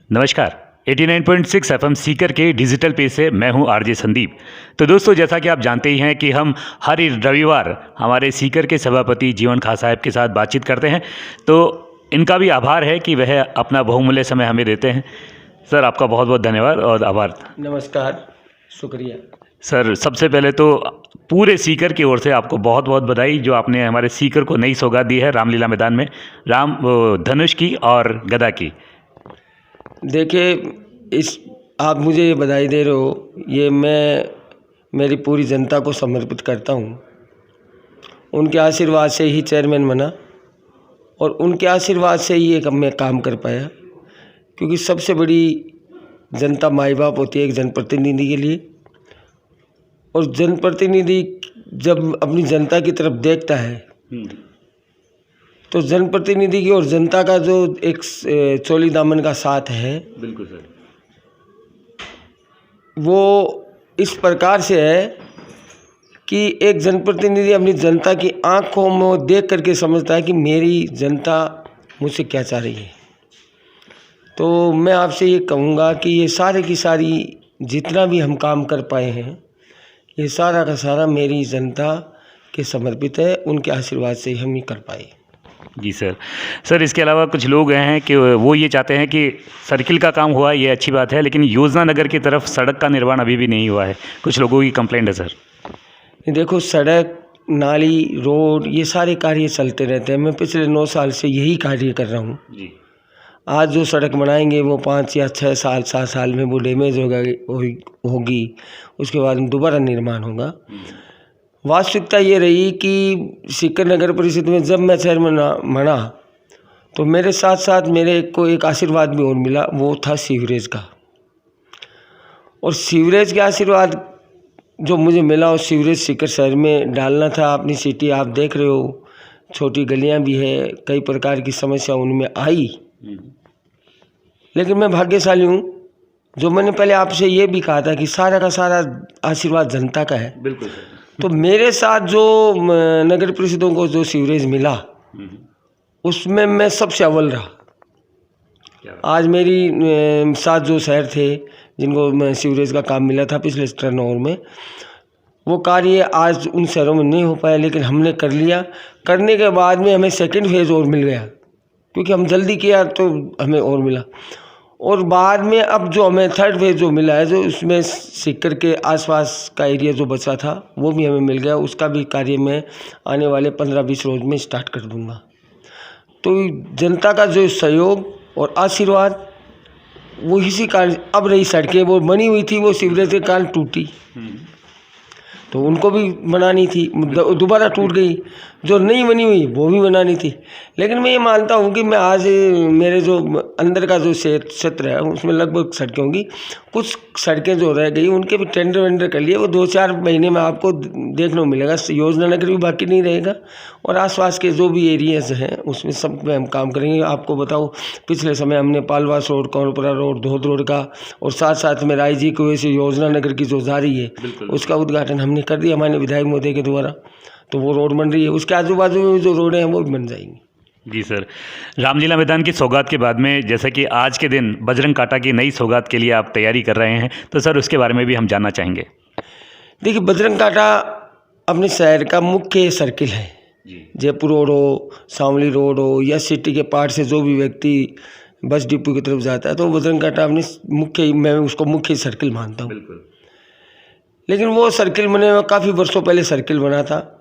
नमस्कार। 89.6 एफएम सीकर के डिजिटल पे से मैं हूं आरजे संदीप। तो दोस्तों, जैसा कि आप जानते ही हैं कि हम हर रविवार हमारे सीकर के सभापति जीवन खां साहब के साथ बातचीत करते हैं। तो इनका भी आभार है कि वह अपना बहुमूल्य समय हमें देते हैं। सर, आपका बहुत बहुत धन्यवाद और आभार। नमस्कार, शुक्रिया। सर, सबसे पहले तो पूरे सीकर की ओर से आपको बहुत बहुत बधाई, जो आपने हमारे सीकर को नई सौगात दी है रामलीला मैदान में, धनुष की और गदा की। देखिए, आप मुझे ये बधाई दे रहे हो, ये मैं मेरी पूरी जनता को समर्पित करता हूँ। उनके आशीर्वाद से ही चेयरमैन बना और उनके आशीर्वाद से ही एक मैं काम कर पाया, क्योंकि सबसे बड़ी जनता माई बाप होती है एक जनप्रतिनिधि के लिए। और जनप्रतिनिधि जब अपनी जनता की तरफ देखता है तो जनप्रतिनिधि की और जनता का जो एक चोली दामन का साथ है, बिल्कुल सर, वो इस प्रकार से है कि एक जनप्रतिनिधि अपनी जनता की आंखों में देख करके समझता है कि मेरी जनता मुझसे क्या चाह रही है। तो मैं आपसे ये कहूँगा कि ये सारे की सारी जितना भी हम काम कर पाए हैं, ये सारा का सारा मेरी जनता के समर्पित है। उनके आशीर्वाद से ही हम ये कर पाए। जी सर। सर, इसके अलावा कुछ लोग हैं कि वो ये चाहते हैं कि सर्किल का काम हुआ, ये अच्छी बात है, लेकिन योजना नगर की तरफ सड़क का निर्माण अभी भी नहीं हुआ है। कुछ लोगों की कंप्लेंट है सर। देखो, सड़क, नाली, रोड, ये सारे कार्य चलते रहते हैं। मैं पिछले 9 साल से यही कार्य कर रहा हूँ जी। आज जो सड़क बनाएंगे वो 5 या 6 साल 7 साल में वो डैमेज होगी, उसके बाद दोबारा निर्माण होगा। वास्तविकता ये रही कि सीकर नगर परिषद में जब मैं चेयरमैन बना तो मेरे साथ साथ मेरे को एक आशीर्वाद भी और मिला, वो था सीवरेज का। और सीवरेज के आशीर्वाद जो मुझे मिला, और सीवरेज सीकर शहर में डालना था। अपनी सिटी आप देख रहे हो, छोटी गलियां भी है, कई प्रकार की समस्या उनमें आई, लेकिन मैं भाग्यशाली हूँ। जो मैंने पहले आपसे ये भी कहा था कि सारा का सारा आशीर्वाद जनता का है। बिल्कुल सर। तो मेरे साथ जो नगर परिषदों को जो सीवरेज मिला, उसमें मैं सबसे अव्वल रहा। आज मेरी साथ जो शहर थे जिनको सीवरेज का काम मिला था पिछले टर्नओवर में, वो कार्य आज उन शहरों में नहीं हो पाया, लेकिन हमने कर लिया। करने के बाद में हमें सेकंड फेज़ और मिल गया, क्योंकि हम जल्दी किया तो हमें और मिला। और बाद में अब जो हमें थर्ड फेज़ जो मिला है, जो उसमें सीकर के आसपास का एरिया जो बचा था वो भी हमें मिल गया। उसका भी कार्य मैं आने वाले 15-20 रोज में स्टार्ट कर दूंगा। तो जनता का जो सहयोग और आशीर्वाद, वो इसी कारण अब रही सड़कें वो बनी हुई थी, वो सीवरेज के कारण टूटी, तो उनको भी बनानी थी, दोबारा टूट गई। जो नहीं बनी हुई वो भी बनानी थी। लेकिन मैं ये मानता हूँ कि मैं आज मेरे जो अंदर का जो क्षेत्र है उसमें लगभग सड़कें होंगी। कुछ सड़कें जो रह गई उनके भी टेंडर वेंडर कर लिए, वो 2-4 महीने में आपको देखने को मिलेगा। योजना नगर भी बाकी नहीं रहेगा, और आसपास के जो भी एरियाज हैं उसमें सब में हम काम करेंगे। आपको बताओ, पिछले समय हमने Palwas road, Kaunpura road, Dhod road का, और साथ साथ में राय जी को वैसे योजना नगर की जो जारी है उसका उद्घाटन हमने कर दिया हमारे विधायक महोदय के द्वारा। तो वो रोड बन रही है, उसके आजू बाजू में जो रोड हैं वो भी बन जाएंगी। जी सर। रामलीला मैदान की सौगात के बाद में, जैसे कि आज के दिन बजरंग कांटा की नई सौगात के लिए आप तैयारी कर रहे हैं, तो सर उसके बारे में भी हम जानना चाहेंगे। देखिए, बजरंग कांटा अपने शहर का मुख्य सर्किल है। जयपुर रोड हो, सांवली रोड हो, या सिटी के पार्ट से जो भी व्यक्ति बस डिपो की तरफ जाता है, तो बजरंग कांटा अपनी मैं उसको मुख्य सर्किल मानता हूँ। लेकिन वो सर्किल बने हुए काफ़ी वर्षों पहले सर्किल बना था।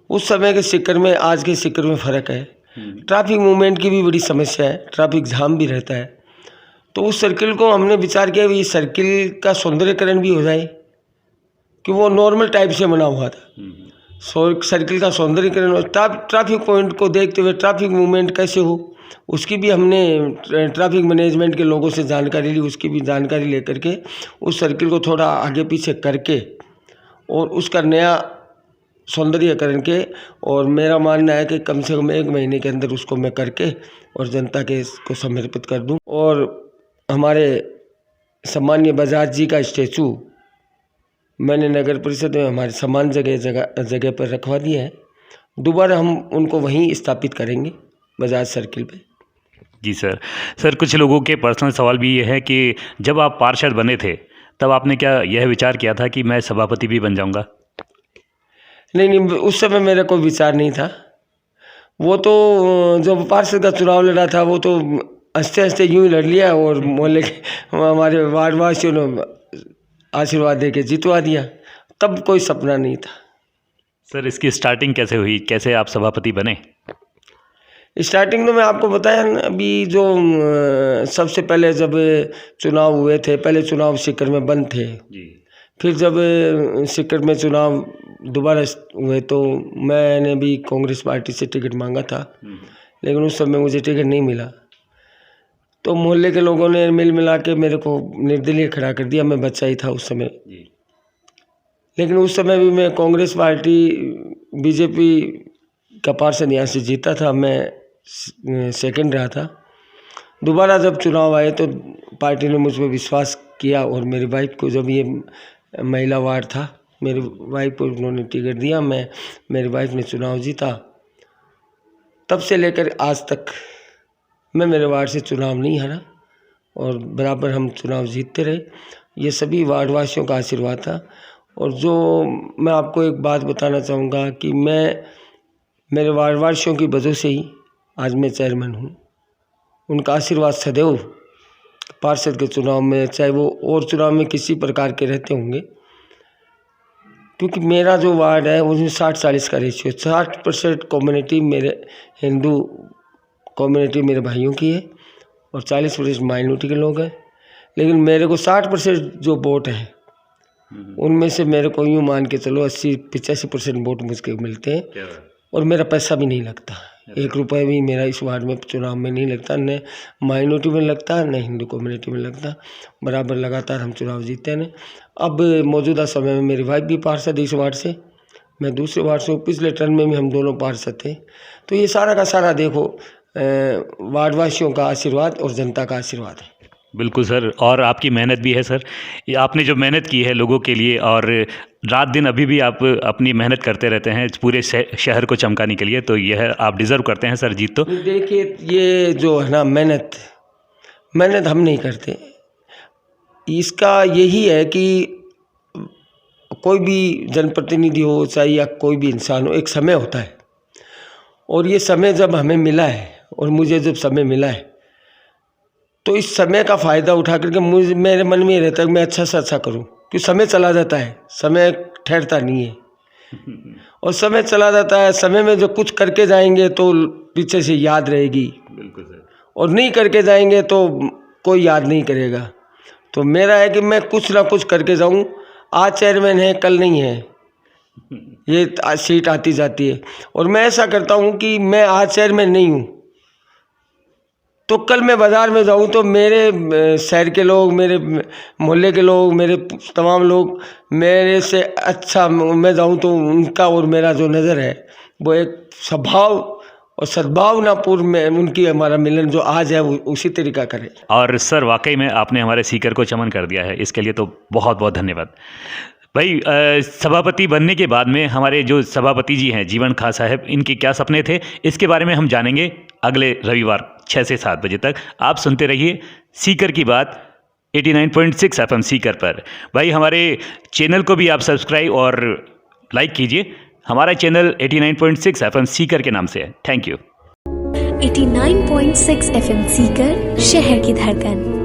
उस समय के सीकर में आज के सीकर में फ़र्क है। ट्रैफिक मूवमेंट की भी बड़ी समस्या है, ट्रैफिक जाम भी रहता है। तो उस सर्किल को हमने विचार किया कि सर्किल का सौंदर्यकरण भी हो जाए, कि वो नॉर्मल टाइप से बना हुआ था। सर्किल का सौंदर्यकरण और ट्रैफिक पॉइंट को देखते हुए ट्रैफिक मूवमेंट कैसे हो, उसकी भी हमने ट्रैफिक मैनेजमेंट के लोगों से जानकारी ली। उसकी भी जानकारी लेकर के उस सर्किल को थोड़ा आगे पीछे करके और उसका नया सौंदर्यकरण के, और मेरा मानना है कि कम से कम 1 महीने के अंदर उसको मैं करके और जनता के को समर्पित कर दूं। और हमारे सम्माननीय बजाज जी का स्टैचू मैंने नगर परिषद में हमारे समान जगह पर रखवा दिया है। दोबारा हम उनको वहीं स्थापित करेंगे, बजाज सर्किल पे। जी सर। सर कुछ लोगों के पर्सनल सवाल भी ये है कि जब आप पार्षद बने थे तब आपने क्या यह विचार किया था कि मैं सभापति भी बन जाऊंगा? नहीं नहीं, उस समय मेरा कोई विचार नहीं था। वो तो जब पार्षद का चुनाव लड़ा था वो तो हंसते हंसते यूं ही लड़ लिया और मोहल्ले के हमारे वार्ड वासियों ने आशीर्वाद दे के जितवा दिया। तब कोई सपना नहीं था। सर इसकी स्टार्टिंग कैसे हुई, कैसे आप सभापति बने? स्टार्टिंग तो मैं आपको बताया ना, अभी जो सबसे पहले जब चुनाव हुए थे, पहले चुनाव सीकर में बंद थे जी। फिर जब सीकर में चुनाव दोबारा हुए तो मैंने भी कांग्रेस पार्टी से टिकट मांगा था, लेकिन उस समय मुझे टिकट नहीं मिला। तो मोहल्ले के लोगों ने मिल मिला के मेरे को निर्दलीय खड़ा कर दिया। मैं बच्चा ही था उस समय जी। लेकिन उस समय भी मैं कांग्रेस पार्टी बीजेपी का पार्षद यहाँ से जीता था, मैं सेकंड रहा था। दोबारा जब चुनाव आए तो पार्टी ने मुझ पर विश्वास किया और मेरी वाइफ को, जब ये महिला वार्ड था, मेरी वाइफ को उन्होंने टिकट दिया। मेरी वाइफ ने चुनाव जीता। तब से लेकर आज तक मैं मेरे वार्ड से चुनाव नहीं हारा और बराबर हम चुनाव जीतते रहे। ये सभी वार्ड वासियों का आशीर्वाद था। और जो मैं आपको एक बात बताना चाहूँगा कि मेरे वार्ड वासियों की वजह से ही आज मैं चेयरमैन हूँ। उनका आशीर्वाद सदैव पार्षद के चुनाव में, चाहे वो और चुनाव में किसी प्रकार के रहते होंगे, क्योंकि मेरा जो वार्ड है उसमें 60-40 का रेशियो, 60% कम्युनिटी मेरे हिंदू कम्युनिटी मेरे भाइयों की है और 40% माइनॉरिटी के लोग हैं। लेकिन मेरे को 60% जो वोट है उनमें से मेरे को यूँ मान के चलो 80-85% वोट मुझके मिलते हैं और मेरा पैसा भी नहीं लगता। 1 रुपये भी मेरा इस वार्ड में चुनाव में नहीं लगता, न माइनॉरिटी में लगता न हिंदू कम्युनिटी में लगता। बराबर लगातार हम चुनाव जीतते हैं। अब मौजूदा समय में मेरी वाइफ भी पार्षद इस वार्ड से, मैं दूसरे वार्ड से हूँ। पिछले टर्म में भी हम दोनों पार्षद थे। तो ये सारा का सारा देखो वार्ड वासियों का आशीर्वाद और जनता का आशीर्वाद है। बिल्कुल सर, और आपकी मेहनत भी है सर। ये आपने जो मेहनत की है लोगों के लिए और रात दिन अभी भी आप अपनी मेहनत करते रहते हैं पूरे शहर को चमकाने के लिए, तो यह आप डिज़र्व करते हैं सर जीत। तो देखिए, ये जो है ना मेहनत हम नहीं करते। इसका यही है कि कोई भी जनप्रतिनिधि हो चाहे या कोई भी इंसान हो, एक समय होता है और ये समय जब हमें मिला है और मुझे जब समय मिला है तो इस समय का फ़ायदा उठा करके मेरे मन में ये रहता है कि मैं अच्छा से अच्छा करूं, क्योंकि समय चला जाता है, समय ठहरता नहीं है और समय चला जाता है। समय में जो कुछ करके जाएंगे तो पीछे से याद रहेगी। बिल्कुल सर। और नहीं करके जाएंगे तो कोई याद नहीं करेगा। तो मेरा है कि मैं कुछ ना कुछ करके जाऊं। आज चेयरमैन है, कल नहीं है, ये सीट आती जाती है। और मैं ऐसा करता हूं कि मैं आज चेयरमैन नहीं हूं तो कल मैं बाज़ार में जाऊं तो मेरे शहर के लोग, मेरे मोहल्ले के लोग, मेरे तमाम लोग मेरे से अच्छा मैं जाऊं तो उनका और मेरा जो नज़र है वो एक स्वभाव और सद्भावनापूर्ण में उनकी हमारा मिलन जो आज है वो उसी तरीका करे। और सर वाकई में आपने हमारे सीकर को चमन कर दिया है, इसके लिए तो बहुत बहुत धन्यवाद भाई। सभापति बनने के बाद में हमारे जो सभापति जी हैं जीवन खां साहब, इनके क्या सपने थे इसके बारे में हम जानेंगे अगले रविवार 6 से 7 बजे तक। आप सुनते रहिए सीकर की बात 89.6 FM सीकर पर। भाई हमारे चैनल को भी आप सब्सक्राइब और लाइक कीजिए। हमारा चैनल 89.6 FM सीकर के नाम से है। Thank you. 89.6 FM सीकर, शहर की धड़कन।